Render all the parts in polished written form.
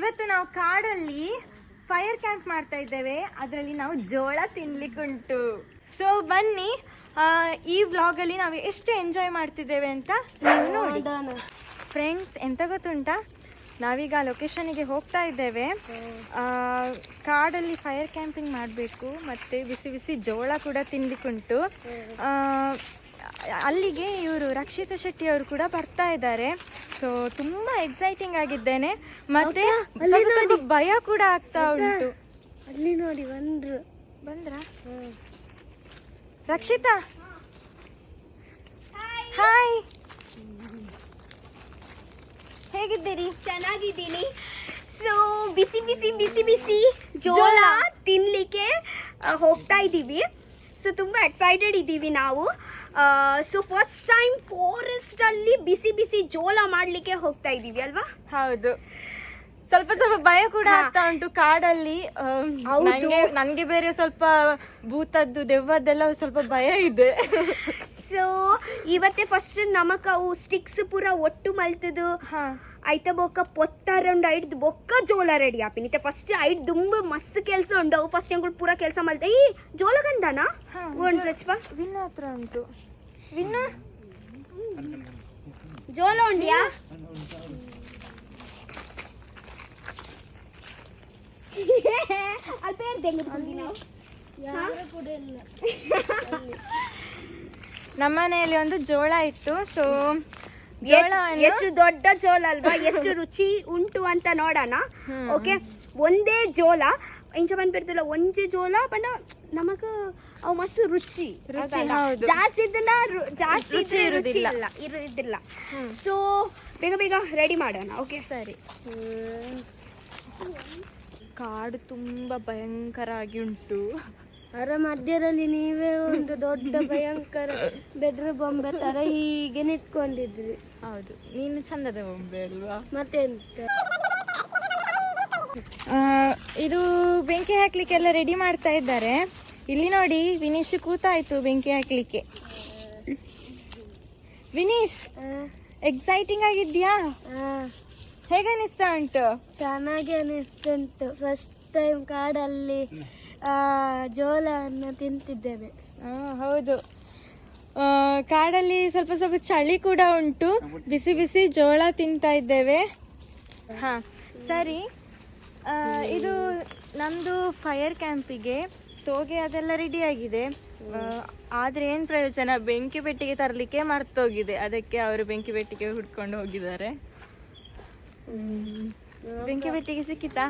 ಇವತ್ತು ನಾವು ಕಾಡಲ್ಲಿ ಫೈರ್ ಕ್ಯಾಂಪ್ ಮಾಡ್ತಾ ಇದ್ದೇವೆ. ಅದರಲ್ಲಿ ನಾವು ಜೋಳ ತಿನ್ಲಿಕ್ಕುಂಟು. ಸೊ ಬನ್ನಿ, ಈ ವ್ಲಾಗಲ್ಲಿ ನಾವು ಎಷ್ಟು ಎಂಜಾಯ್ ಮಾಡ್ತಿದ್ದೇವೆ ಅಂತ ನೀವು ನೋಡಿ. ಫ್ರೆಂಡ್ಸ್, ಎಂತ ಗೊತ್ತುಂಟಾ, ನಾವೀಗ ಲೊಕೇಶನ್ಗೆ ಹೋಗ್ತಾ ಇದ್ದೇವೆ. ಕಾಡಲ್ಲಿ ಫೈರ್ ಕ್ಯಾಂಪಿಂಗ್ ಮಾಡಬೇಕು, ಮತ್ತು ಬಿಸಿ ಬಿಸಿ ಜೋಳ ಕೂಡ ತಿನ್ಲಿಕ್ಕುಂಟು. ಅಲ್ಲಿಗೆ ಇವರು ರಕ್ಷಿತಾ ಶೆಟ್ಟಿ ಅವರು ಕೂಡ ಬರ್ತಾ ಇದ್ದಾರೆ. ಸೊ ತುಂಬ ಎಕ್ಸೈಟಿಂಗ್ ಆಗಿದ್ದೇನೆ, ಮತ್ತೆ ಸ್ವಲ್ಪ ಭಯ ಕೂಡ ಆಗ್ತಾ ಉಂಟು. ಅಲ್ಲಿ ನೋಡಿ ಬಂದ್ರಾ ರಕ್ಷಿತಾ? ಹಾಯ್, ಹೇಗಿದ್ದೀರಿ? ಚೆನ್ನಾಗಿದ್ದೀನಿ. ಸೊ ಬಿಸಿ ಬಿಸಿ ಬಿಸಿ ಬಿಸಿ ಜೋಳ ತಿನ್ಲಿಕ್ಕೆ ಹೋಗ್ತಾ ಇದ್ದೀವಿ. ಸೊ ತುಂಬ ಎಕ್ಸೈಟೆಡ್ ಇದ್ದೀವಿ ನಾವು. ಸೊ ಫಸ್ಟ್ ಟೈಮ್ ಫಾರೆಸ್ಟ್ ಅಲ್ಲಿ ಬಿಸಿ ಬಿಸಿ ಜೋಳ ಮಾಡ್ಲಿಕ್ಕೆ ಹೋಗ್ತಾ ಇದ್ದೀವಿ ಅಲ್ವಾ? ಹೌದು, ಸ್ವಲ್ಪ ಸ್ವಲ್ಪ ಭಯ ಕೂಡ ಆಗ್ತಾ ಉಂಟು ಕಾಡಲ್ಲಿ. ನನ್ಗೆ ಬೇರೆ ಸ್ವಲ್ಪ ಭೂತದ್ದು ದೆವ್ವದ್ದೆಲ್ಲ ಸ್ವಲ್ಪ ಭಯ ಇದೆ. ಸೊ ಇವತ್ತೇ ಫಸ್ಟ್ ನಮಕ್ ಅವು ಸ್ಟಿಕ್ಸ್ ಪೂರ ಒಟ್ಟು ಮಲ್ತದು ಐತ ಬೊಕ್ಕ ಪೊತ್ತಾರಂಡು ಐಡ್ ಬೊಕ್ಕ ಜೋಳ ರೆಡಿ ಆಪಿನಿ. ಫಸ್ಟ್ ಐಡ್ ದುಂಬ ಮಸ್ತ್ ಕೆಲಸ ಉಂಡು. ಅವು ಫಸ್ಟ್ ಹೆಂಗ್ ಪೂರ ಕೆಲಸ ಮಲ್ತ ಈ ಜೋಳ ಗಂಧನಾ ವಿನ್ನು ಹತ್ರ ಉಂಟು. ವಿನ್ನು ಜೋಳ ಉಂಡ್ಯಾ? ನಮ್ಮನೆಯಲ್ಲಿ ಒಂದು ಜೋಳ ಇತ್ತು. ಸೊ ಎಷ್ಟು ದೊಡ್ಡ ಜೋಳ ಅಲ್ವಾ, ಎಷ್ಟು ರುಚಿ ಉಂಟು ಅಂತ ನೋಡೋಣ. ಓಕೆ, ಒಂದೇ ಜೋಳ ಇಂಚ ಬಂದ್ಬಿಡ್ತಿಲ್ಲ, ಒಂದೇ ಜೋಳ ಬಣ್ಣ ನಮಗ ಅವು ಮಸ್ತ್ ರುಚಿ ಜಾಸ್ತಿ ಇದ್ದಿಲ್ಲ, ಜಾಸ್ತಿ ರುಚಿ ಇರುದಿಲ್ಲ. ಸೊ ಬೇಗ ಬೇಗ ರೆಡಿ ಮಾಡೋಣ. ಓಕೆ ಸರಿ. ಕಾಡು ತುಂಬಾ ಭಯಂಕರ ಆಗಿ ಉಂಟು. ಅದರ ಮಧ್ಯದಲ್ಲಿ ನೀವೇ ಒಂದು ದೊಡ್ಡ ಭಯಂಕರ ಬೆದ್ರ ಬೊಂಬೆ ತರ ಹೀಗೆ ನಿಂತ್ಕೊಂಡಿದ್ರಿ. ಹೌದು, ನೀನು ಚಂದದ ಬೊಂಬೆ ಅಲ್ವಾ? ಮತ್ತೆಂತ, ಇದು ಬೆಂಕಿ ಹಾಕ್ಲಿಕ್ಕೆಲ್ಲ ರೆಡಿ ಮಾಡ್ತಾ ಇದ್ದಾರೆ. ಇಲ್ಲಿ ನೋಡಿ, ವಿನೀಶ್ ಕೂತಾಯ್ತು ಬೆಂಕಿ ಹಾಕ್ಲಿಕ್ಕೆ. ವಿನೀಶ್, ಎಕ್ಸೈಟಿಂಗ್ ಆಗಿದ್ಯಾ? ಹೇಗೆ ಅನಿಸ್ತಾ ಉಂಟು? ಚೆನ್ನಾಗಿ ಅನಿಸ್ತುಂಟು. ಫಸ್ಟ್ ಟೈಮ್ ಕಾಡಲ್ಲಿ ಜೋಳವನ್ನು ತಿಂತಿದ್ದೇನೆ. ಹೌದು, ಕಾಡಲ್ಲಿ ಸ್ವಲ್ಪ ಸ್ವಲ್ಪ ಚಳಿ ಕೂಡ ಉಂಟು. ಬಿಸಿ ಬಿಸಿ ಜೋಳ ತಿಂತಾ ಇದ್ದೇವೆ. ಹಾ ಸರಿ, ಇದು ನಮ್ಮದು ಫೈರ್ ಕ್ಯಾಂಪಿಗೆ ಸೋಗೆ ಅದೆಲ್ಲ ರೆಡಿ ಆಗಿದೆ. ಆದರೆ ಏನು ಪ್ರಯೋಜನ, ಬೆಂಕಿ ಪೆಟ್ಟಿಗೆ ತರಲಿಕ್ಕೆ ಮರ್ತೋಗಿದೆ. ಅದಕ್ಕೆ ಅವರು ಬೆಂಕಿ ಪೆಟ್ಟಿಗೆ ಹುಡ್ಕೊಂಡು ಹೋಗಿದ್ದಾರೆ. ಬೆಂಕಿ ಪೆಟ್ಟಿಗೆ ಸಿಕ್ಕಿತಾ?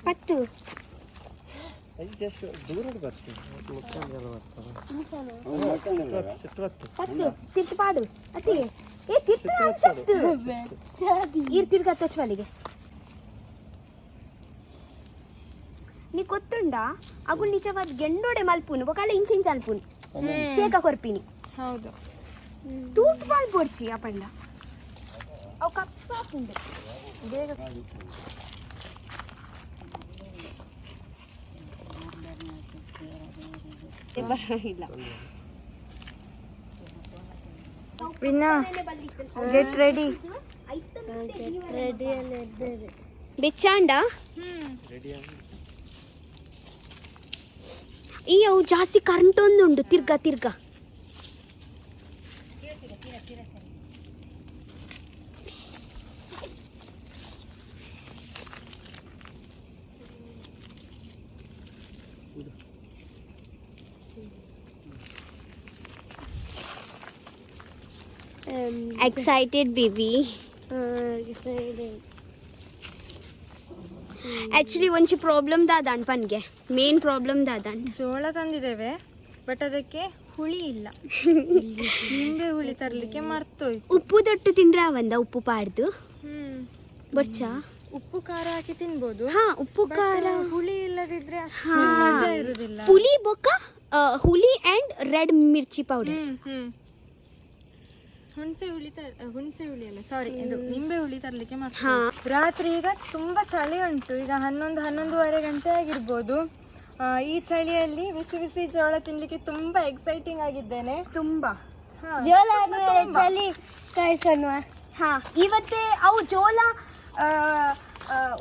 ಪತ್ತು ತಿರ್ಪಾಡು ಅತ್ತಿಗೆ ತಿರ್ಗ ತೊಚ್ಚಲಿಗೆ ನೀ ಗೊತ್ತುಂಡಾ ಅವು ನಿಜವಾದ ಗೆಂಡೋಡೆ ಮಲ್ಪುನು ಒಕಾಲ ಇಂಚಿಂಚ ಅಲ್ಪುನು ಶೇಕ ಕೊರ್ಪಿನಿ. ಹೌದು, ತೂಟ್ ಬಾಳ್ ಪೊಡ್ಚಿ ಅಪಂಡ ಅವು ಕಪ್ಪಾಪುಂಡು ಬೇಗ ಇಲ್ಲ. ವಿನ್ನಾ, ಗೆಟ್ ರೆಡಿ. ಬೆಚ್ಚಾಂಡ ಈ ಅವು ಜಾಸ್ತಿ ಕರೆಂಟ್ ಒಂದುಂಡು ತಿರ್ಗ ತಿರ್ಗ. Excited baby. ಆಕ್ಚುಲಿ ಒಂಚಿ ಪ್ರಾಬ್ಲಮ್ ದಾದಾಂಡ್ ಪನ್ಗೆ, ಮೇನ್ ಪ್ರಾಬ್ಲಮ್ ದಾದಾಂಡ್. ಜೋಳ ತಂದಿದ್ದೇವೆ, ಬಟ್ ಅದಕ್ಕೆ ಹುಳಿ ಇಲ್ಲ. ನಿಂಬೆ ಹುಳಿ ತರಲಿಕ್ಕೆ ಮರ್ತೋಯ್ತು. ಉಪ್ಪು ದೊಟ್ಟು ತಿಂದ್ರೆ ಅವಂದ ಉಪ್ಪು ಪಾಡ್ದು ಬರ್ಚ ಉಪ್ಪು ಖಾರ ಹಾಕಿ ತಿನ್ಬೋದು. ಹಾ, ಉಪ್ಪು ಖಾರ ಹುಳಿ ಇಲ್ಲದಿದ್ರೆ ಅಷ್ಟು ಮಜಾ ಇರುದಿಲ್ಲ. ಹುಳಿ ಬೊಕ್ಕ ಹುಳಿ ಅಂಡ್ ರೆಡ್ ಮಿರ್ಚಿ ಪೌಡರ್. ಹುಣಸೆ ಹುಳಿ ಅಲ್ಲ ಸಾರಿ, ಇದು ನಿಂಬೆ ಹುಳಿ ತರಲಿಕ್ಕೆ ಮಾಡ್ತೀವಿ. ರಾತ್ರಿ ಈಗ ತುಂಬಾ ಚಳಿ ಉಂಟು. ಈಗ 11-11:30 ಗಂಟೆ ಆಗಿರ್ಬೋದು. ಈ ಚಳಿಯಲ್ಲಿ ಬಿಸಿ ಬಿಸಿ ಜೋಳ ತಿನ್ಲಿಕ್ಕೆ ತುಂಬಾ ಎಕ್ಸೈಟಿಂಗ್ ಆಗಿದ್ದೇನೆ. ತುಂಬಾ ಜೋಳ ಚಳಿ ಕಾಯಿಸೋಣ. ಹಾ, ಇವತ್ತೇ ಅವು ಜೋಳ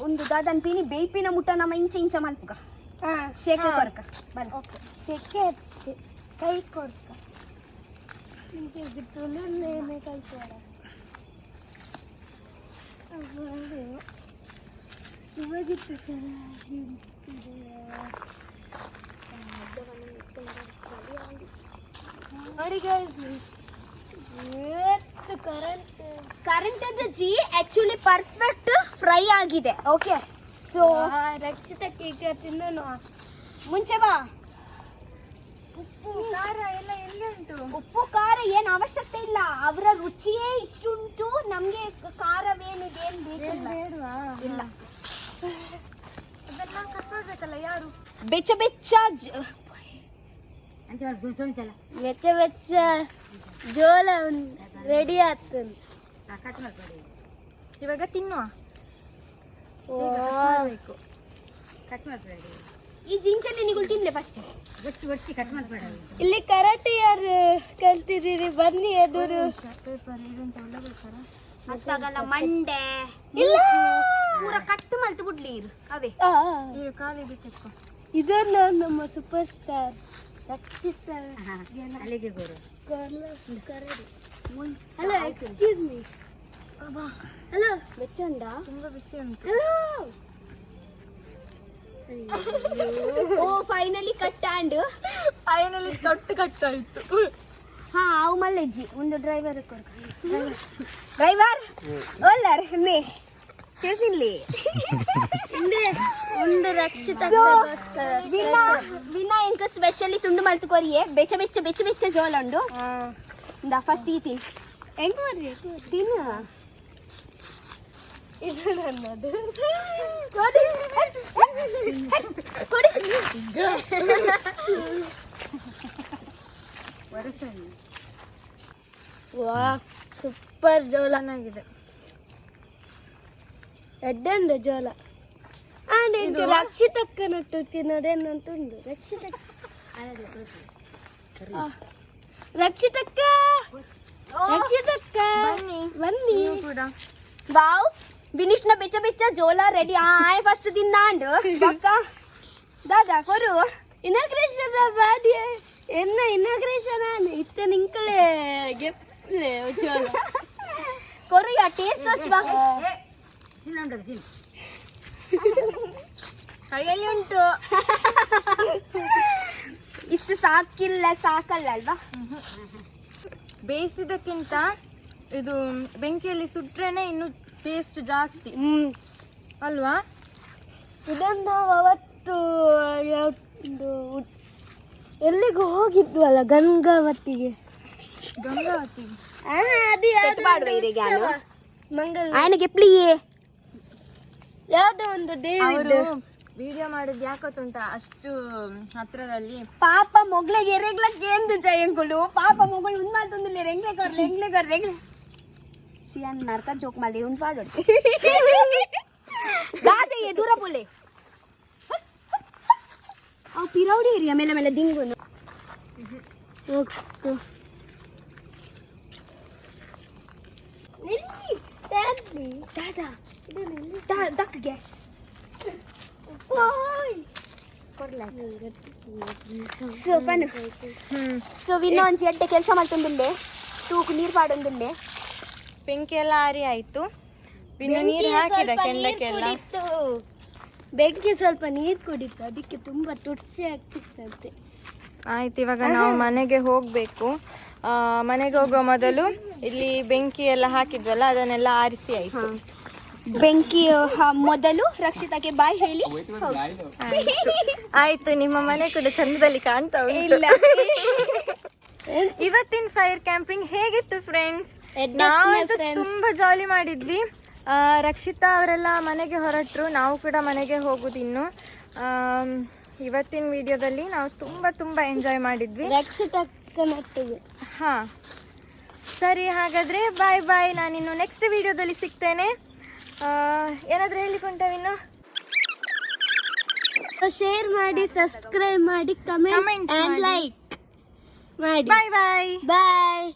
ಒಂದು ದಾದನ್ ಪೀನಿ ಬೇಯ್ಪಿನ ಮುಟ್ಟ ನಮ್ಮ ಇಂಚ ಮಲ್ಪುಗ ಶೇಕೆ ಕೊರ್ಕ ಬಲ್ಲ ಶೇಕೆ ಕೈ ಕೊರ್ಕ ಇವಾಗಿತ್ತು ಚೆನ್ನಾಗಿ ಕರೆಂಟ್ ಅಜ್ಜಿ ಆಕ್ಚುಲಿ ಪರ್ಫೆಕ್ಟ್ ಫ್ರೈ ಆಗಿದೆ. ಓಕೆ, ಸೊ ರಕ್ಷಿತಕ್ಕೆ ಈಗ ತಿನ್ನೋಣ. ಮುಂಚೆ ಬಾ. ಉಪ್ಪು ಖಾರ ಎಲ್ಲ ಎಲ್ಲಿ ಉಂಟು? ಉಪ್ಪು ಖಾರ ಏನು ಅವಶ್ಯಕತೆ ಇಲ್ಲ, ಅವರ ರುಚಿಯೇ ಇಷ್ಟುಂಟು. ನಮ್ಗೆ ಖಾರವೇನಿದೆ ಏನು ಬೇಕಿಲ್ಲ. ಇಲ್ಲ, ಅದೆಲ್ಲ ಕಟ್ಕೊಳ್ಬೇಕಲ್ಲ ಯಾರು? ಬೆಚ್ಚ ಬೆಚ್ಚ ಬೆಚ್ಚ ಬೆಚ್ಚ ಜೋಳ ರೆಡಿ ಆಗ್ತದೆ. ಇವಾಗ ತಿನ್ನುವ. ಈ ಜಿಂಚಲ್ಲಿ ನೀವು ತಿನ್ಲೆ ಫಸ್ಟ್. ಇಲ್ಲಿ ಕರಾಟೆ ಯಾರು ಕಲ್ತಿದ್ದೀರಿ? ಬನ್ನಿ ಎದುರು. ಅತ್ತಾಗಲ್ಲ ಮಂಡೆ ಇಲ್ಲ, ಪೂರ ಕಟ್ಟು ಮಲ್ತು ಬಿಡ್ಲಿ ಇರು ಅವೇ ಕಾಲಿಗೆ ತೆಕ್ಕೋ. ಇದನ್ನು ನಮ್ಮ super star Rakshita. Hello, excuse me. Hello, ಬೆಚ್ಚಂಡ ತುಂಬಾ ಬಿಸಿ ಉಂಟು. ಓ ಫೈನಲಿ ಕಟ್ ಆಂಡ್ ಫೈನಲಿ ತೊಟ್ಟು ಕಟ್ಟಾಯ್ತು. ಹಾ, ಅವು ಮಲ್ಲೆಜ್ಜಿ ಒಂದು ಡ್ರೈವರ್ ಡ್ರೈವರ್ ಓಲರ್ ನೀ ತಿನ್ಲಿ ಒಂದು ರಕ್ಷಿತ ವಿನಾ ಎಂಕ ಸ್ಪೆಷಲಿ ತುಂಡು ಮಲ್ತು ಕೊರಿಯೆ ಬೆಚ್ಚ ಬೆಚ್ಚ ಬೆಚ್ಚ ಬೆಚ್ಚ ಜೋಳ ಉಂಡು. ಫಸ್ಟ್ ಈ ತಿನ್ ಹೆಂಗ್ ಮಾಡ್ರಿ ತಿನ್ನು. ಇದು ನನ್ನದು. ವಾ, ಸೂಪರ್ ಜೋಳ ಚೆನ್ನಾಗಿದೆ. ಎಡ್ಡೆಂಡು ಜೋಳ. ಇದು ರಕ್ಷಿತಕ್ಕ ನಟ್ಟು ತಿನ್ನೋದೇನಂತುಂಡು. ರಕ್ಷಿತಕ್ಕ ರಕ್ಷಿತಕ್ಕ ಬನ್ನಿ ಕೂಡ ವಾವ್, ಬಿನಿಷ್ನ ಬೆಚ್ಚ ಬೆಚ್ಚ ಜೋಳ ರೆಡಿ. ಆಯ್ ಫಸ್ಟ್ ತಿಂದಾಂಡು ಪಕ್ಕ ದಾದಾ ಕೊರು ಇನಾಗ್ರೇಷನ್ ಬಾಡಿ ಎನ್ನ ಇನಾಗ್ರೇಷನ್ ಇತ್ತ ನಿಂಕಲೆ ಗೆಪ್ಲೆ ಜೋಳ ಕೊರು ಯಾ ಟೇಸ್ಟ್ ಬಾ. ಕೈಯಲ್ಲಿ ಉಂಟು. ಇಷ್ಟು ಸಾಕಲ್ಲ ಅಲ್ವಾ? ಬೇಯಿಸಿದಕ್ಕಿಂತ ಇದು ಬೆಂಕಿಯಲ್ಲಿ ಸುಟ್ರೇನೆ ಇನ್ನು ಟೇಸ್ಟ್ ಜಾಸ್ತಿ ಅಲ್ವಾ? ಇದನ್ನು ನಾವು ಅವತ್ತು ಯಾವ್ದು ಎಲ್ಲಿಗೂ ಹೋಗಿದ್ವಲ್ಲ, ಗಂಗಾವತಿಗೆ. ಅದು ಮಂಗಲ್ ಆಯನಗೆ ಪ್ಲೀಯೇ ಯಾವ್ದೋ ಒಂದು ದೇವಿ ವಿಡಿಯೋ ಮಾಡಿದ್ ಯಾಕತ್ತುಂಟ ಅಷ್ಟು ಹತ್ರದಲ್ಲಿ. ಪಾಪ ಮೊಗ್ಲೆಗೆ ಎರೆಗ್ಲಕ್ಕೆ ಎಂದು ಜಯಂಗುಳು ಪಾಪ ಮೊಗಳು ಉಂದ್ ಮಾತೊಂದಿಲ್ಲ ಎಂಗ್ಲೆ ಕೊರ್ಲೆ ಶಿಯನ್ ನರ್ಕ ಜೋಕ್ ಮಾಡಿ ಉಂದ್ ಪಾಡೋಡು ದಾದೆಯೇ ದೂರ ಬೋಲೆ ಅವು ಪಿರೌಡಿ ಏರಿಯಾ ಮೇಲೆ ಮೇಲೆ ದಿಂಗುನು ದಕ್ಕಗೆ ಸೊ ವಿನ್ನ ಒಂಜಿ ಎಡ್ಡೆ ಕೆಲಸ ಮಾಡ್ತೊಂದಿಲ್ಲೆ ತೂಕು ನೀರು ಪಾಡೊಂದಿಲ್ಲೆ. ಬೆಂಕಿ ಎಲ್ಲ ಆರಿ ಆಯ್ತು. ಇನ್ನು ನೀರು ಹಾಕಿದ ಕೆಂಡಕ್ಕೆಲ್ಲ. ಬೆಂಕಿ ಸ್ವಲ್ಪ ನೀರು ಕುಡಿತು, ಅದಕ್ಕೆ ತುಂಬಾ ತುಡ್ಸಿ ಆಗ್ತಿತ್ತಂತೆ. ಆಯ್ತು, ಇವಾಗ ನಾವು ಮನೆಗೆ ಹೋಗ್ಬೇಕು. ಮನೆಗೆ ಹೋಗೋ ಮೊದಲು ಇಲ್ಲಿ ಬೆಂಕಿ ಎಲ್ಲ ಹಾಕಿದ್ವಲ್ಲ ಅದನ್ನೆಲ್ಲ ಆರಿಸಿ ಆಯ್ತು. ಬೆಂಕಿ ಮೊದಲು ರಕ್ಷಿತಾಗೆ ಬಾಯ್ ಹೇಳಿ. ಆಯ್ತು, ನಿಮ್ಮ ಮನೆ ಕೂಡ ಚಂದದಲ್ಲಿ ಕಾಣ್ತಾ ಉಂಟು. ಇವತ್ತಿನ ಫೈರ್ ಕ್ಯಾಂಪಿಂಗ್ ಹೇಗಿತ್ತು ಫ್ರೆಂಡ್ಸ್? ನಾವಂತೂ ತುಂಬಾ ಜಾಲಿ ಮಾಡಿದ್ವಿ. ರಕ್ಷಿತಾ ಅವರೆಲ್ಲ ಮನೆಗೆ ಹೊರಟ್ರು, ನಾವು ಕೂಡ ಮನೆಗೆ ಹೋಗುದು ಇನ್ನು. ಇವತ್ತಿನ ವಿಡಿಯೋದಲ್ಲಿ ನಾವು ತುಂಬಾ ಎಂಜಾಯ್ ಮಾಡಿದ್ವಿ. ರಕ್ಷಿತಾ ಹಾ, ಸರಿ ಹಾಗಾದರೆ ಬಾಯ್ ಬಾಯ್. ನಾನಿನ್ನು ನೆಕ್ಸ್ಟ್ ವಿಡಿಯೋದಲ್ಲಿ ಸಿಗ್ತೇನೆ. ಏನಾದರೂ ಹೇಳಿಕೊಂಡವಿನ್ನು? ಶೇರ್ ಮಾಡಿ, ಸಬ್ಸ್ಕ್ರೈಬ್ ಮಾಡಿ, ಕಮೆಂಟ್ Comments ಆ್ಯಂಡ್ ಮಾಡಿ. ಲೈಕ್ ಮಾಡಿ. ಬಾಯ್ ಬಾಯ್. ಬಾಯ್.